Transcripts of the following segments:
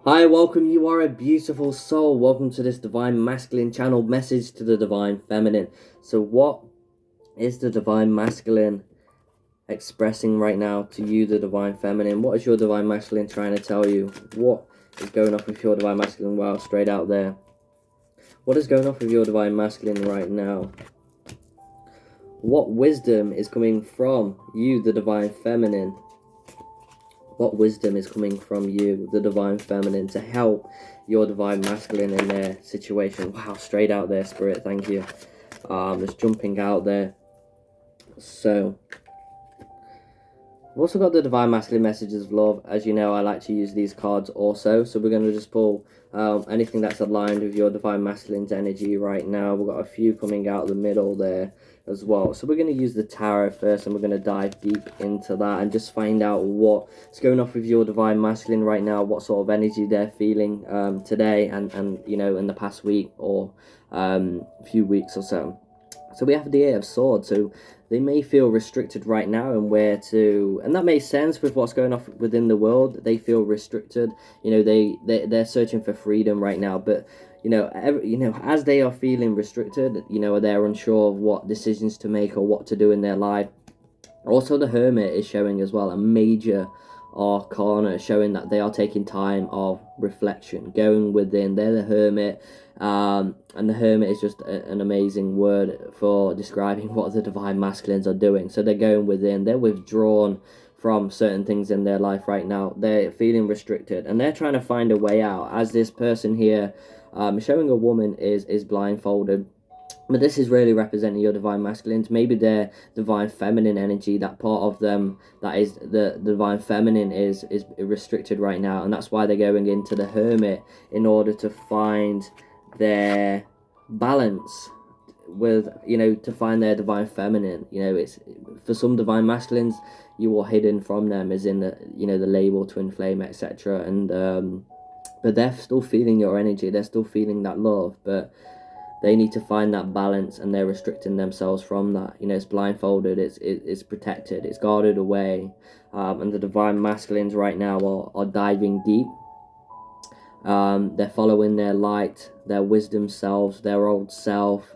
Hi, welcome. You are a beautiful soul. Welcome to this divine masculine channel message to the divine feminine. So, what is the divine masculine expressing right now to you, the divine feminine? What is your divine masculine trying to tell you? What is going off with your divine masculine? Wow, straight out there. What is going off with your divine masculine right now? What wisdom is coming from you, the divine feminine? What wisdom is coming from you, the divine feminine, to help your divine masculine in their situation? Wow, straight out there, spirit. Thank you. Just jumping out there. So, I've also got the divine masculine messages of love. As you know, I like to use these cards also. So we're going to just pull anything that's aligned with your divine masculine's energy right now. We've got a few coming out the middle there as well. So we're going to use the tarot first, and we're going to dive deep into that and just find out what's going off with your divine masculine right now, what sort of energy they're feeling today and you know, in the past week or few weeks or so. So we have the Eight of Swords, so they may feel restricted right now and and that makes sense with what's going on within the world. They feel restricted, you know, they're searching for freedom right now, but as they are feeling restricted, you know, they're unsure of what decisions to make or what to do in their life. Also, the Hermit is showing as well a major arcana, showing that they are taking time of reflection, going within. They're the Hermit, and the Hermit is just an amazing word for describing what the divine masculines are doing. So they're going within, they're withdrawn from certain things in their life right now. They're feeling restricted, and they're trying to find a way out. As this person here, showing a woman is blindfolded. But this is really representing your divine masculines. Maybe their divine feminine energy, that part of them that is the divine feminine is restricted right now, and that's why they're going into the Hermit in order to find their balance with, you know, to find their divine feminine. You know, it's for some divine masculines, you are hidden from them, as in the, you know, the label, twin flame, etc. And but they're still feeling your energy. They're still feeling that love, but they need to find that balance, and they're restricting themselves from that. You know, it's blindfolded, it's protected, it's guarded away, and the divine masculines right now are diving deep. They're following their light, their wisdom selves, their old self,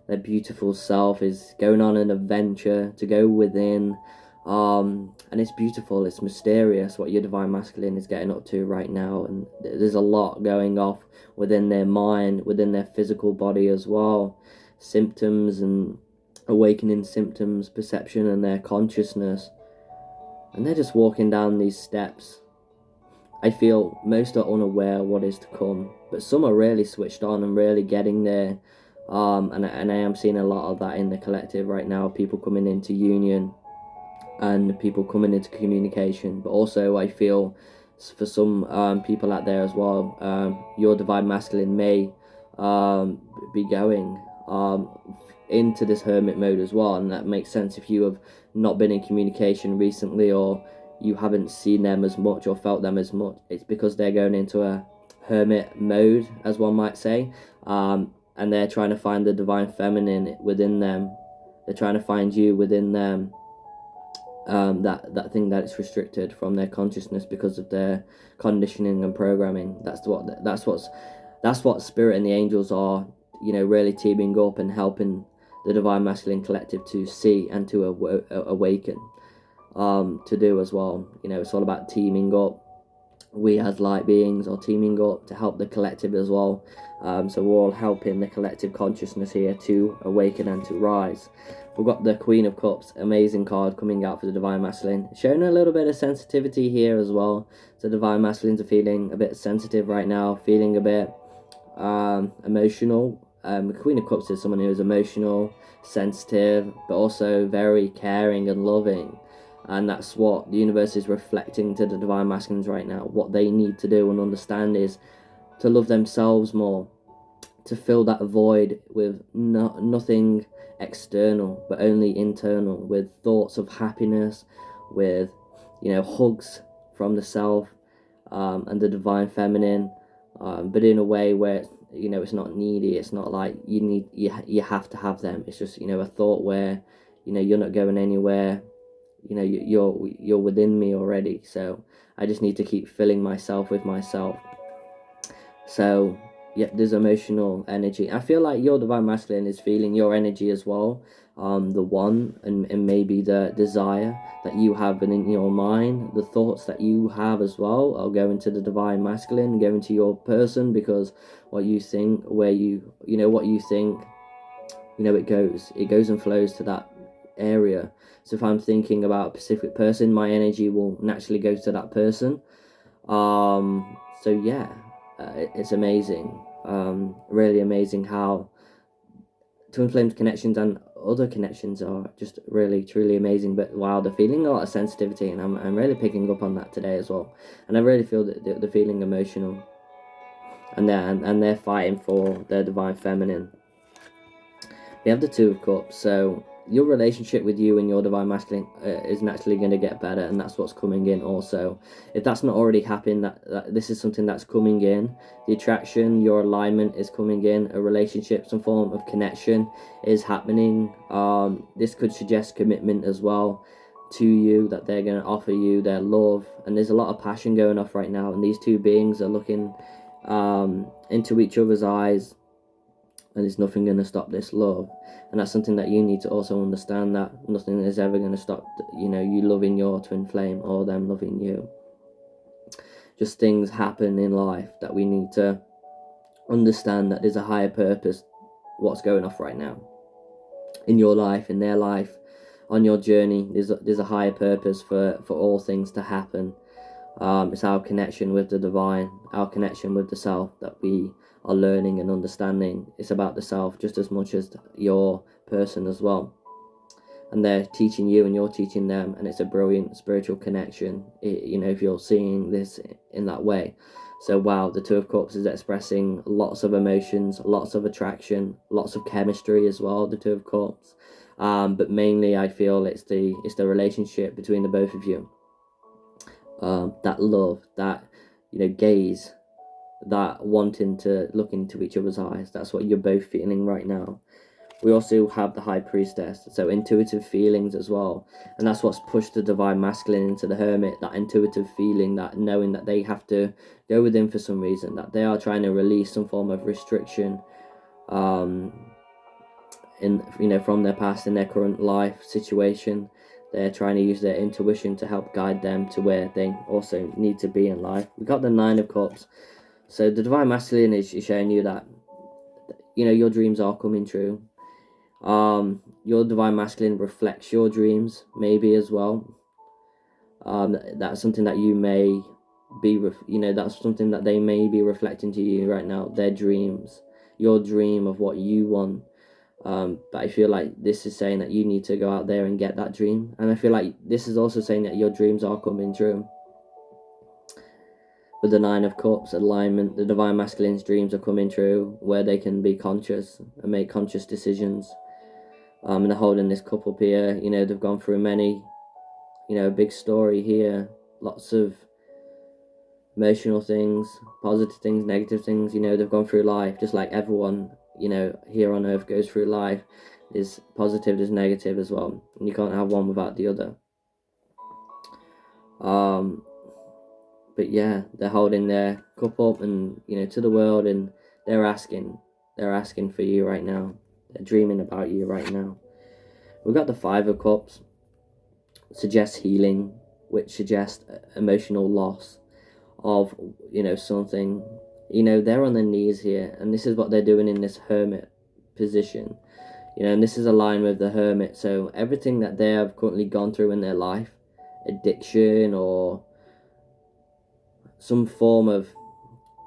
their beautiful self is going on an adventure to go within. And it's beautiful, it's mysterious what your divine masculine is getting up to right now, and there's a lot going off within their mind, within their physical body as well. Symptoms and awakening symptoms, perception, and their consciousness. And they're just walking down these steps. I feel most are unaware what is to come, but some are really switched on and really getting there. And I am seeing a lot of that in the collective right now. People coming into union and people coming into communication, but also I feel for some people out there as well, your divine masculine may be going into this hermit mode as well, and that makes sense if you have not been in communication recently, or you haven't seen them as much or felt them as much. It's because they're going into a hermit mode, as one might say, and they're trying to find the divine feminine within them. They're trying to find you within them, that thing that is restricted from their consciousness because of their conditioning and programming. That's what spirit and the angels are, you know, really teaming up and helping the divine masculine collective to see and to awaken, to do as well. You know, it's all about teaming up. We as light beings are teaming up to help the collective as well. So we're all helping the collective consciousness here to awaken and to rise. We've got the Queen of Cups, amazing card coming out for the divine masculine, showing a little bit of sensitivity here as well. So divine masculines are feeling a bit sensitive right now, feeling a bit emotional. The Queen of Cups is someone who is emotional, sensitive, but also very caring and loving. And that's what the universe is reflecting to the divine masculines right now. What they need to do and understand is to love themselves more, to fill that void with nothing external, but only internal, with thoughts of happiness, with, you know, hugs from the self, and the divine feminine, but in a way where, you know, it's not needy. It's not like you have to have them. It's just, you know, a thought where, you know, you're not going anywhere. You know, you're within me already, so I just need to keep filling myself with myself. So yeah, there's emotional energy. I feel like your divine masculine is feeling your energy as well. The one, and maybe the desire that you have in your mind, the thoughts that you have as well. I'll go into the divine masculine, go into your person, because what you think, where what you think, it goes and flows to that area. So if I'm thinking about a specific person, my energy will naturally go to that person. So yeah, it's amazing. Really amazing how twin flames connections and other connections are just really truly amazing. But wow, they're feeling a lot of sensitivity, and I'm really picking up on that today as well. And I really feel that they're feeling emotional, and they're fighting for their divine feminine. We have the Two of Cups, so your relationship with you and your divine masculine is naturally going to get better, and that's what's coming in also. If that's not already happened, that this is something that's coming in. The attraction, your alignment is coming in. A relationship, some form of connection is happening. This could suggest commitment as well to you, that they're going to offer you their love, and there's a lot of passion going off right now, and these two beings are looking into each other's eyes, and there's nothing going to stop this love. And that's something that you need to also understand, that nothing is ever going to stop you loving your twin flame or them loving you. Just things happen in life that we need to understand, that there's a higher purpose what's going off right now in your life, in their life, on your journey. There's a higher purpose for all things to happen. It's our connection with the divine, our connection with the self that we are learning and understanding. It's about the self just as much as your person as well. And they're teaching you and you're teaching them, and it's a brilliant spiritual connection, if you're seeing this in that way. So wow, the Two of Cups is expressing lots of emotions, lots of attraction, lots of chemistry as well, the Two of Cups. But mainly I feel it's the relationship between the both of you. That love, that gaze, that wanting to look into each other's eyes. That's what you're both feeling right now. We also have the High Priestess, so intuitive feelings as well, and that's what's pushed the divine masculine into the Hermit. That intuitive feeling, that knowing that they have to go within for some reason, that they are trying to release some form of restriction, from their past, in their current life situation. They're trying to use their intuition to help guide them to where they also need to be in life. We got the Nine of Cups. So the divine masculine is showing you that your dreams are coming true. Your divine masculine reflects your dreams maybe as well. That's something that you may be that's something that they may be reflecting to you right now, their dreams, your dream of what you want. But I feel like this is saying that you need to go out there and get that dream, and I feel like this is also saying that your dreams are coming true. With the Nine of Cups alignment, the divine masculine's dreams are coming true, where they can be conscious and make conscious decisions. And they're holding this cup up here. They've gone through many, a big story here. Lots of emotional things, positive things, negative things. They've gone through life just like everyone, here on earth goes through life. There's positive, there's negative as well. And you can't have one without the other. But yeah, they're holding their cup up and to the world, and they're asking for you right now. They're dreaming about you right now. We've got the Five of Cups, suggests healing, which suggests emotional loss of something. They're on their knees here, and this is what they're doing in this Hermit position. And this is aligned with the Hermit. So everything that they have currently gone through in their life, addiction or some form of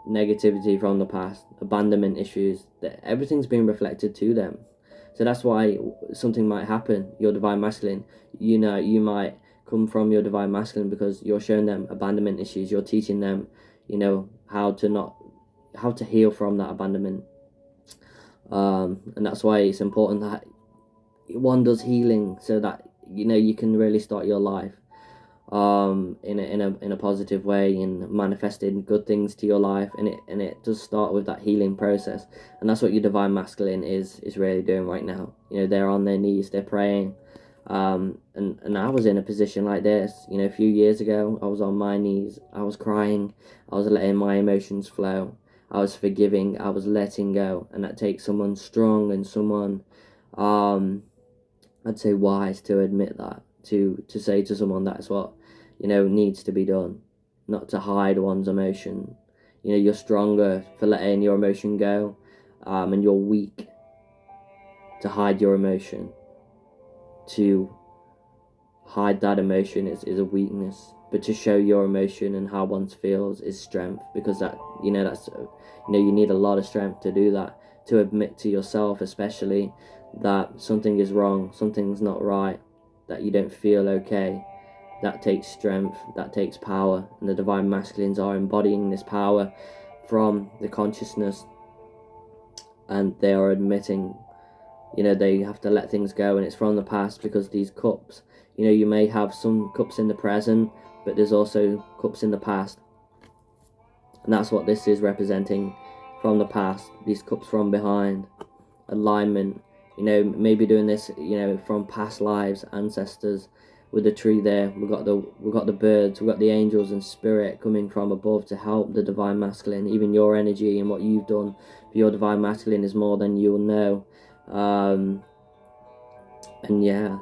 negativity from the past, abandonment issues, that everything's been reflected to them. So that's why something might happen. Your divine masculine, you might come from your divine masculine because you're showing them abandonment issues. You're teaching them, how to heal from that abandonment. And that's why it's important that one does healing, so that you can really start your life in a positive way, and manifesting good things to your life, and it does start with that healing process. And that's what your divine masculine is really doing right now. They're on their knees, they're praying. And I was in a position like this, a few years ago. I was on my knees, I was crying, I was letting my emotions flow, I was forgiving, I was letting go. And that takes someone strong and someone, I'd say wise, to admit that, to say to someone that's what, needs to be done, not to hide one's emotion. You're stronger for letting your emotion go, and you're weak to hide your emotion. To hide that emotion is a weakness, but to show your emotion and how one feels is strength, because that's you need a lot of strength to do that, to admit to yourself especially that something is wrong, something's not right, that you don't feel okay. That takes strength, that takes power, and the divine masculines are embodying this power from the consciousness, and they are admitting, they have to let things go, and it's from the past, because these cups, you may have some cups in the present, but there's also cups in the past, and that's what this is representing, from the past, these cups from behind, alignment, maybe doing this, from past lives, ancestors. With the tree there, we've got the birds, we've got the angels and spirit coming from above to help the divine masculine. Even your energy and what you've done for your divine masculine is more than you'll know. And yeah,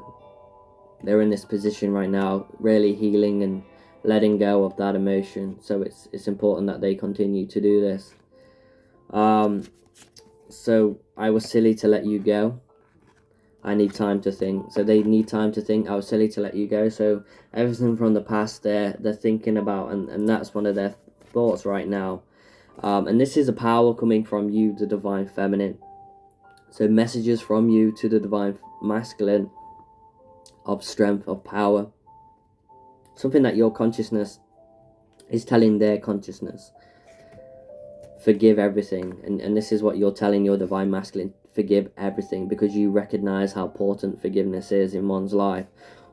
they're in this position right now, really healing and letting go of that emotion. So it's important that they continue to do this. So I was silly to let you go. I need time to think. So they need time to think. I was silly to let you go. So everything from the past they're thinking about, and that's one of their thoughts right now. And this is a power coming from you, the divine feminine. So messages from you to the divine masculine of strength, of power. Something that your consciousness is telling their consciousness. Forgive everything. And this is what you're telling your divine masculine. Forgive everything, because you recognize how important forgiveness is in one's life.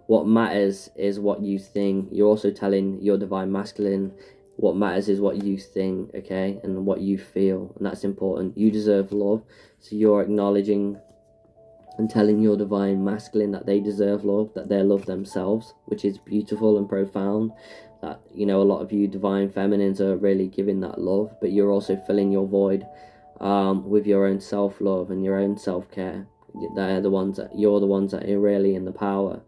What matters is what you think. You're also telling your divine masculine what matters is what you think, okay, and what you feel, and that's important. You deserve love, so you're acknowledging and telling your divine masculine that they deserve love, that they're loved themselves, which is beautiful and profound. That, a lot of you divine feminines are really giving that love, but you're also filling your void with your own self-love and your own self-care. You're the ones that are really in the power.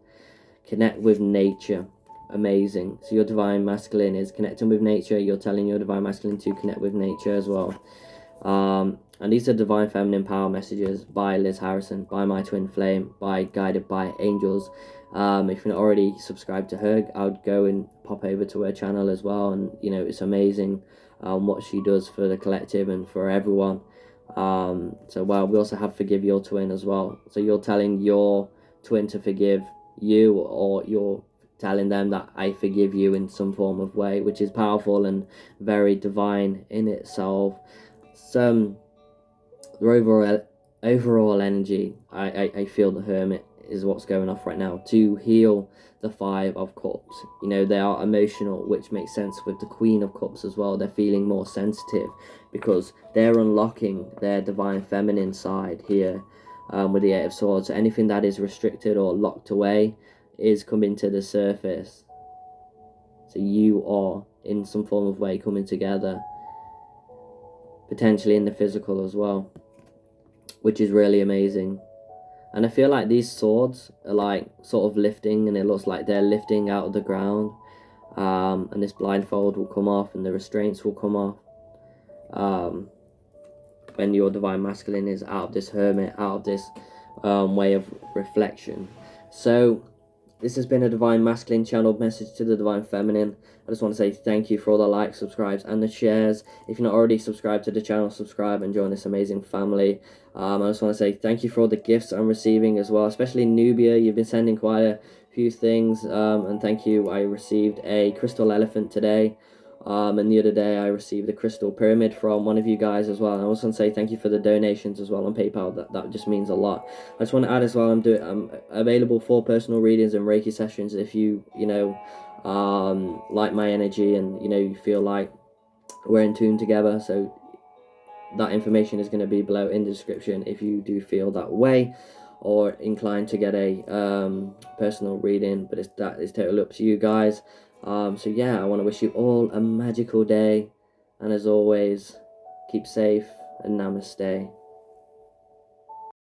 Connect with nature. Amazing. So your divine masculine is connecting with nature. You're telling your divine masculine to connect with nature as well. And these are divine feminine power messages by Liz Harrison, by my twin flame, by Guided by Angels. If you're not already subscribed to her, I would go and pop over to her channel as well. And it's amazing what she does for the collective and for everyone. So we also have Forgive Your Twin as well. So you're telling your twin to forgive you, or you're telling them that I forgive you in some form of way, which is powerful and very divine in itself. So the overall energy, I feel the Hermit is what's going off right now to heal the Five of Cups. They are emotional, which makes sense with the Queen of Cups as well. They're feeling more sensitive because they're unlocking their divine feminine side here with the Eight of Swords. So anything that is restricted or locked away is coming to the surface. So you are in some form of way coming together, potentially in the physical as well, which is really amazing. And I feel like these swords are like sort of lifting, and it looks like they're lifting out of the ground. And this blindfold will come off and the restraints will come off. When your divine masculine is out of this Hermit, out of this way of reflection. So this has been a divine masculine channeled message to the divine feminine. I just want to say thank you for all the likes, subscribes, and the shares. If you're not already subscribed to the channel, subscribe and join this amazing family. I just want to say thank you for all the gifts I'm receiving as well, especially Nubia. You've been sending quite a few things, and thank you. I received a crystal elephant today, and the other day I received a crystal pyramid from one of you guys as well. And I also want to say thank you for the donations as well on PayPal. That just means a lot. I just want to add as well, I'm available for personal readings and Reiki sessions if you like my energy and you feel like we're in tune together. So that information is going to be below in the description if you do feel that way or inclined to get a personal reading, but that is totally up to you guys. So yeah, I want to wish you all a magical day, and as always, keep safe, and namaste.